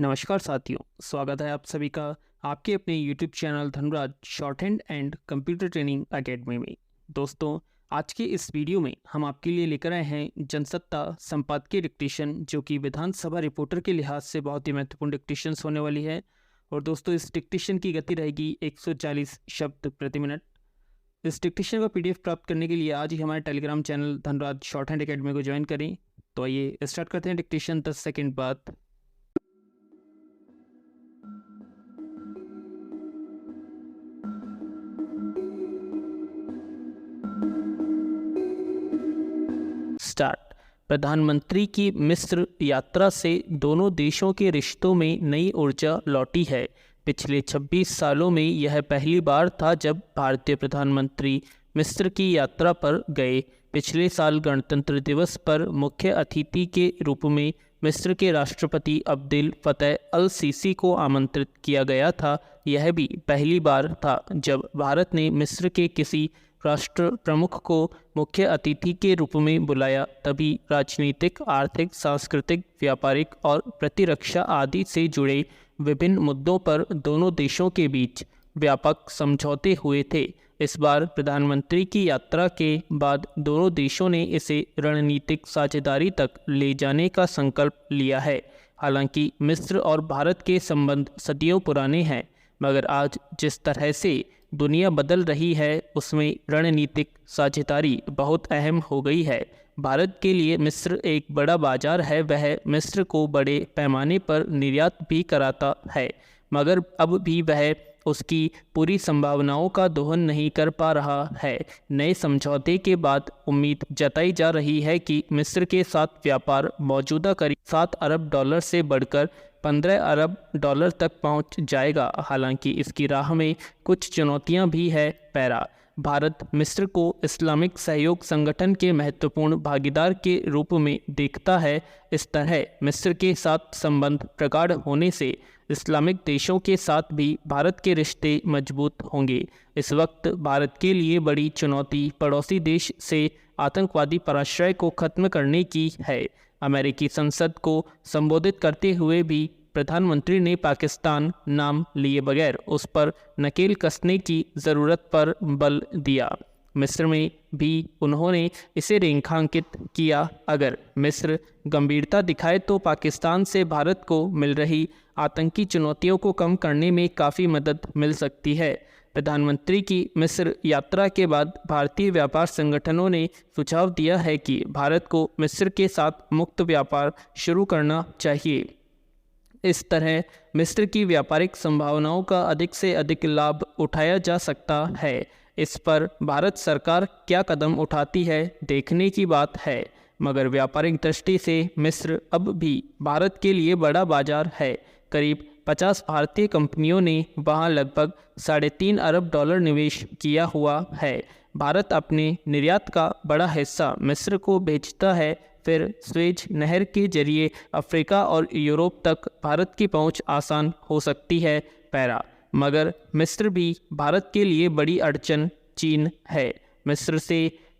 नमस्कार साथियों, स्वागत है आप सभी का आपके अपने YouTube channel Dhanraj short hand and computer training academy में। दोस्तों, आज के इस वीडियो में हम आपके लिए लेकर आए हैं जनसत्ता संपादकीय डिक्टेशन, जो कि विधानसभा रिपोर्टर के लिहाज से बहुत ही महत्वपूर्ण डिक्टेशन होने वाली है। और दोस्तों, इस डिक्टेशन की गति रहेगी 140 शब्द प्रति मिनट। इस डिक्टेशन का PDF प्राप्त करने के लिए आज ही हमारे Telegram channel Dhanraj short hand academy को ज्वाइन करें। तो आइए स्टार्ट करते हैं डिक्टेशन 10 सेकेंड बाद। स्टार्ट। प्रधानमंत्री की मिस्र यात्रा से दोनों देशों के रिश्तों में नई ऊर्जा लौटी है। पिछले 26 सालों में यह पहली बार था जब भारतीय प्रधानमंत्री मिस्र की यात्रा पर गए। पिछले साल गणतंत्र दिवस पर मुख्य अतिथि के रूप में मिस्र के राष्ट्रपति अब्देल फतेह अल सीसी को आमंत्रित किया गया था। यह भी पहली बार था जब भारत ने मिस्र के किसी राष्ट्र प्रमुख को मुख्य अतिथि के रूप में बुलाया। तभी राजनीतिक, आर्थिक, सांस्कृतिक, व्यापारिक और प्रतिरक्षा आदि से जुड़े विभिन्न मुद्दों पर दोनों देशों के बीच व्यापक समझौते हुए थे। इस बार प्रधानमंत्री की यात्रा के बाद दोनों देशों ने इसे रणनीतिक साझेदारी तक ले जाने का संकल्प लिया है। हालांकि मिस्र और भारत के संबंध सदियों पुराने हैं, मगर आज जिस तरह से दुनिया बदल रही है उसमें रणनीतिक साझेदारी बहुत अहम हो गई है। भारत के लिए मिस्र एक बड़ा बाजार है। वह मिस्र को बड़े पैमाने पर निर्यात भी कराता है, मगर अब भी वह उसकी पूरी संभावनाओं का दोहन नहीं कर पा रहा है। नए समझौते के बाद उम्मीद जताई जा रही है कि मिस्र के साथ व्यापार मौजूदा करीब $7 अरब से बढ़कर $15 अरब तक पहुंच जाएगा। हालांकि इसकी राह में कुछ चुनौतियां भी है। पैरा। भारत मिस्र को इस्लामिक सहयोग संगठन के महत्वपूर्ण भागीदार के रूप में देखता है। इस तरह मिस्र के साथ संबंध प्रगाढ़ होने से इस्लामिक देशों के साथ भी भारत के रिश्ते मजबूत होंगे। इस वक्त भारत के लिए बड़ी चुनौती पड़ोसी देश से आतंकवादी पराश्रय को खत्म करने की है। अमेरिकी संसद को संबोधित करते हुए भी प्रधानमंत्री ने पाकिस्तान नाम लिए बगैर उस पर नकेल कसने की ज़रूरत पर बल दिया। मिस्र में भी उन्होंने इसे रेखांकित किया। अगर मिस्र गंभीरता दिखाए तो पाकिस्तान से भारत को मिल रही आतंकी चुनौतियों को कम करने में काफ़ी मदद मिल सकती है। प्रधानमंत्री की मिस्र यात्रा के बाद भारतीय व्यापार संगठनों ने सुझाव दिया है कि भारत को मिस्र के साथ मुक्त व्यापार शुरू करना चाहिए। इस तरह मिस्र की व्यापारिक संभावनाओं का अधिक से अधिक लाभ उठाया जा सकता है। इस पर भारत सरकार क्या कदम उठाती है, देखने की बात है। मगर व्यापारिक दृष्टि से मिस्र अब भी भारत के लिए बड़ा बाजार है। करीब 50 भारतीय कंपनियों ने वहां लगभग $3.5 अरब निवेश किया हुआ है। भारत अपने निर्यात का बड़ा हिस्सा मिस्र को बेचता है। फिर स्वेज नहर के जरिए अफ्रीका और यूरोप तक भारत की पहुंच आसान हो सकती है। पैरा। मगर मिस्र भी भारत के लिए बड़ी अड़चन चीन है। मिस्र से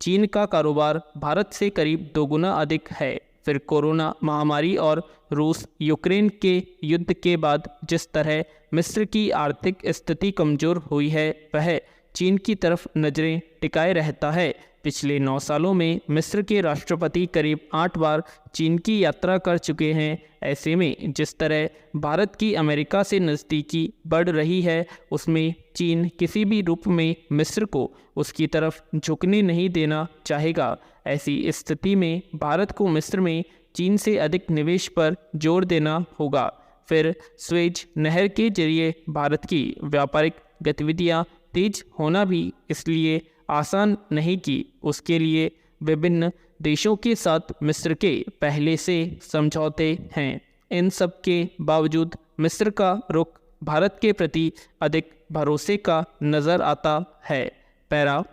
चीन का कारोबार भारत से करीब 2 गुना अधिक है। फिर कोरोना महामारी और रूस यूक्रेन के युद्ध के बाद जिस तरह मिस्र की आर्थिक स्थिति कमज़ोर हुई है, वह चीन की तरफ नज़रें टिकाए रहता है। पिछले 9 सालों में मिस्र के राष्ट्रपति करीब 8 बार चीन की यात्रा कर चुके हैं। ऐसे में जिस तरह भारत की अमेरिका से नज़दीकी बढ़ रही है, उसमें चीन किसी भी रूप में मिस्र को उसकी तरफ झुकने नहीं देना चाहेगा। ऐसी स्थिति में भारत को मिस्र में चीन से अधिक निवेश पर जोर देना होगा। फिर स्वेज नहर के जरिए भारत की व्यापारिक गतिविधियां तेज होना भी इसलिए आसान नहीं कि उसके लिए विभिन्न देशों के साथ मिस्र के पहले से समझौते हैं। इन सब के बावजूद मिस्र का रुख भारत के प्रति अधिक भरोसे का नज़र आता है। पैरा।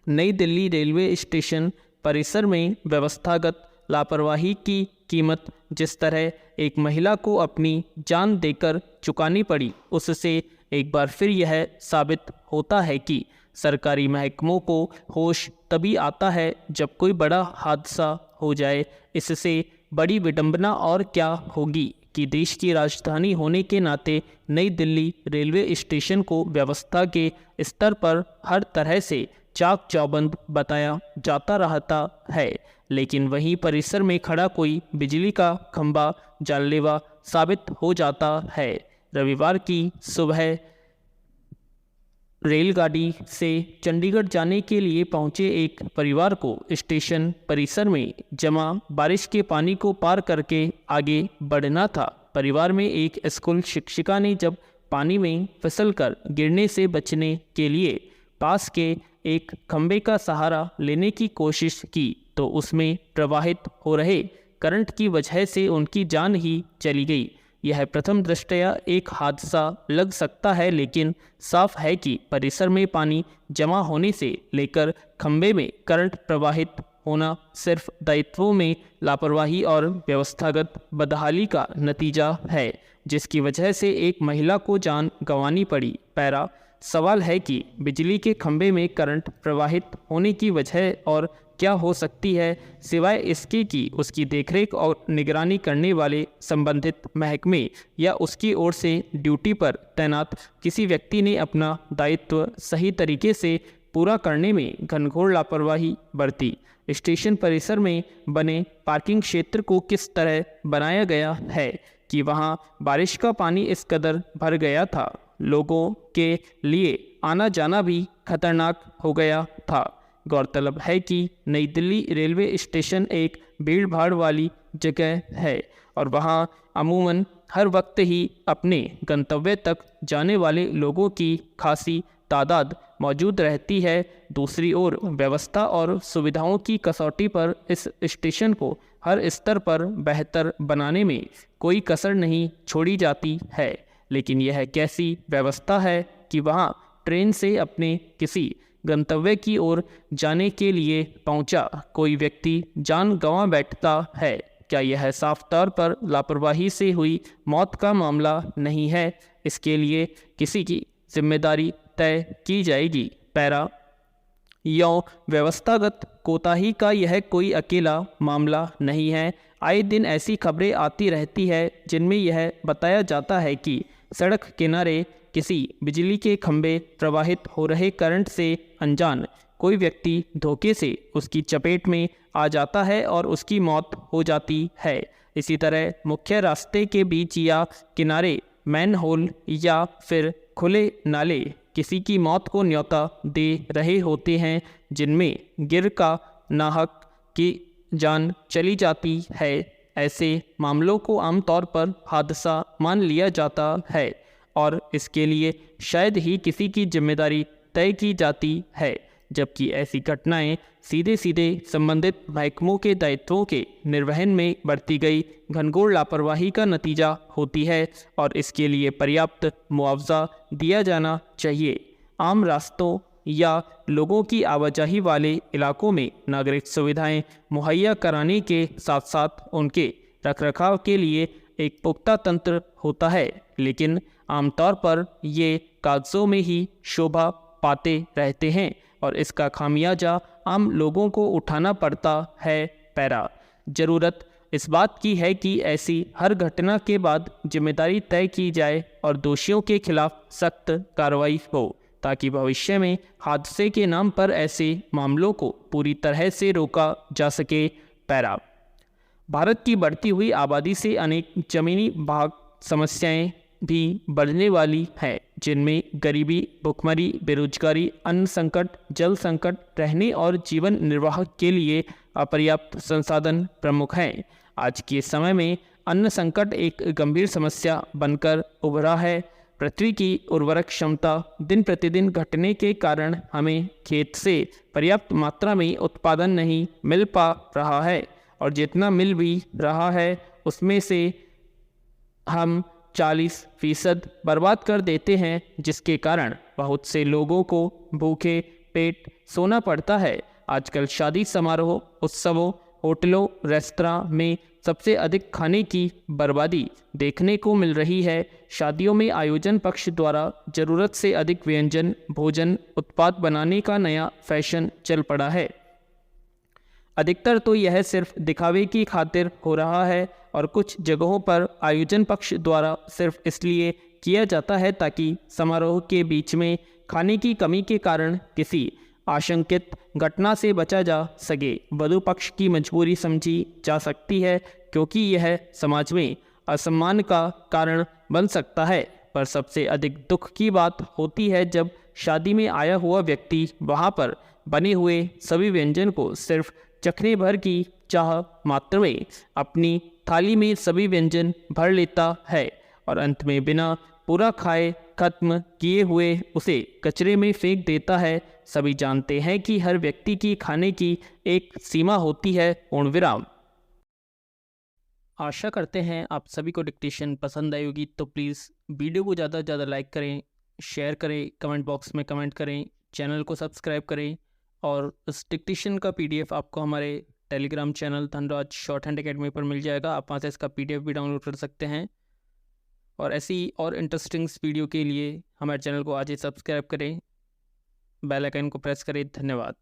नई दिल्ली रेलवे स्टेशन परिसर में व्यवस्थागत लापरवाही की कीमत जिस तरह एक महिला को अपनी जान देकर चुकानी पड़ी, उससे एक बार फिर यह साबित होता है कि सरकारी महकमों को होश तभी आता है जब कोई बड़ा हादसा हो जाए। इससे बड़ी विडंबना और क्या होगी कि देश की राजधानी होने के नाते नई दिल्ली रेलवे स्टेशन को व्यवस्था के स्तर पर हर तरह से चाक चौबंद बताया जाता रहता है, लेकिन वहीं परिसर में खड़ा कोई बिजली का खंभा जानलेवा साबित हो जाता है। रविवार की सुबह रेलगाड़ी से चंडीगढ़ जाने के लिए पहुंचे एक परिवार को स्टेशन परिसर में जमा बारिश के पानी को पार करके आगे बढ़ना था। परिवार में एक स्कूल शिक्षिका ने जब पानी में फिसलकर गिरने से बचने के लिए पास के एक खंभे का सहारा लेने की कोशिश की तो उसमें प्रवाहित हो रहे करंट की वजह से उनकी जान ही चली गई। यह प्रथम दृष्टया एक हादसा लग सकता है, लेकिन साफ है कि परिसर में पानी जमा होने से लेकर खंभे में करंट प्रवाहित होना सिर्फ दायित्वों में लापरवाही और व्यवस्थागत बदहाली का नतीजा है, जिसकी वजह से एक महिला को जान गंवानी पड़ी। पैरा सवाल है कि बिजली के खंभे में करंट प्रवाहित होने की वजह और क्या हो सकती है, सिवाय इसके कि उसकी देखरेख और निगरानी करने वाले संबंधित महकमे या उसकी ओर से ड्यूटी पर तैनात किसी व्यक्ति ने अपना दायित्व सही तरीके से पूरा करने में घनघोर लापरवाही बरती। स्टेशन परिसर में बने पार्किंग क्षेत्र को किस तरह बनाया गया है कि वहां बारिश का पानी इस कदर भर गया था, लोगों के लिए आना जाना भी खतरनाक हो गया था। गौरतलब है कि नई दिल्ली रेलवे स्टेशन एक भीड़ भाड़ वाली जगह है और वहां अमूमन हर वक्त ही अपने गंतव्य तक जाने वाले लोगों की खासी तादाद मौजूद रहती है। दूसरी ओर व्यवस्था और सुविधाओं की कसौटी पर इस स्टेशन को हर स्तर पर बेहतर बनाने में कोई कसर नहीं छोड़ी जाती है, लेकिन यह कैसी व्यवस्था है कि वहां ट्रेन से अपने किसी गंतव्य की ओर जाने के लिए पहुंचा कोई व्यक्ति जान गंवा बैठता है। क्या यह साफ तौर पर लापरवाही से हुई मौत का मामला नहीं है? इसके लिए किसी की जिम्मेदारी तय की जाएगी। पैरा यौं व्यवस्थागत कोताही का यह कोई अकेला मामला नहीं है। आए दिन ऐसी खबरें आती रहती है जिनमें यह बताया जाता है कि सड़क किनारे किसी बिजली के खंभे प्रवाहित हो रहे करंट से अनजान कोई व्यक्ति धोखे से उसकी चपेट में आ जाता है और उसकी मौत हो जाती है। इसी तरह मुख्य रास्ते के बीच या किनारे मैन होल या फिर खुले नाले किसी की मौत को न्योता दे रहे होते हैं, जिनमें गिर का नाहक की जान चली जाती है। ऐसे मामलों को आमतौर पर हादसा मान लिया जाता है और इसके लिए शायद ही किसी की जिम्मेदारी तय की जाती है, जबकि ऐसी घटनाएं सीधे सीधे संबंधित महकमों के दायित्वों के निर्वहन में बरती गई घनघोर लापरवाही का नतीजा होती है और इसके लिए पर्याप्त मुआवजा दिया जाना चाहिए। आम रास्तों या लोगों की आवाजाही वाले इलाकों में नागरिक सुविधाएं मुहैया कराने के साथ साथ उनके रखरखाव के लिए एक पुख्ता तंत्र होता है, लेकिन आमतौर पर ये कागजों में ही शोभा पाते रहते हैं और इसका खामियाजा आम लोगों को उठाना पड़ता है। पैरा ज़रूरत इस बात की है कि ऐसी हर घटना के बाद जिम्मेदारी तय की जाए और दोषियों के खिलाफ सख्त कार्रवाई हो, ताकि भविष्य में हादसे के नाम पर ऐसे मामलों को पूरी तरह से रोका जा सके। पैरा भारत की बढ़ती हुई आबादी से अनेक जमीनी भाग समस्याएं भी बढ़ने वाली है, जिनमें गरीबी, भुखमरी, बेरोजगारी, अन्न संकट, जल संकट, रहने और जीवन निर्वाह के लिए अपर्याप्त संसाधन प्रमुख हैं। आज के समय में अन्न संकट एक गंभीर समस्या बनकर उभरा है। पृथ्वी की उर्वरक क्षमता दिन प्रतिदिन घटने के कारण हमें खेत से पर्याप्त मात्रा में उत्पादन नहीं मिल पा रहा है और जितना मिल भी रहा है उसमें से हम 40% बर्बाद कर देते हैं, जिसके कारण बहुत से लोगों को भूखे पेट सोना पड़ता है। आजकल शादी समारोह, उत्सवों, होटलों, रेस्तरां में सबसे अधिक खाने की बर्बादी देखने को मिल रही है। शादियों में आयोजन पक्ष द्वारा ज़रूरत से अधिक व्यंजन भोजन उत्पाद बनाने का नया फैशन चल पड़ा है। अधिकतर तो यह सिर्फ दिखावे की खातिर हो रहा है और कुछ जगहों पर आयोजन पक्ष द्वारा सिर्फ इसलिए किया जाता है ताकि समारोह के बीच में खाने की कमी के कारण किसी आशंकित घटना से बचा जा सके। वधु पक्ष की मजबूरी समझी जा सकती है क्योंकि यह समाज में असम्मान का कारण बन सकता है, पर सबसे अधिक दुख की बात होती है जब शादी में आया हुआ व्यक्ति वहां पर बने हुए सभी व्यंजन को सिर्फ चखने भर की चाह मात्र में अपनी थाली में सभी व्यंजन भर लेता है और अंत में बिना पूरा खाए खत्म किए हुए उसे कचरे में फेंक देता है। सभी जानते हैं कि हर व्यक्ति की खाने की एक सीमा होती है। पूर्ण विराम। आशा करते हैं आप सभी को डिक्टेशन पसंद आई होगी, तो प्लीज़ वीडियो को ज़्यादा से ज़्यादा लाइक करें, शेयर करें, कमेंट बॉक्स में कमेंट करें, चैनल को सब्सक्राइब करें और इस डिक्टेशन का PDF आपको हमारे Telegram channel Dhanraj short hand academy पर मिल जाएगा। आप वहाँ से इसका PDF भी डाउनलोड कर सकते हैं और ऐसी और इंटरेस्टिंग वीडियो के लिए हमारे चैनल को आज ही सब्सक्राइब करें, बेल आइकन को प्रेस करें। धन्यवाद।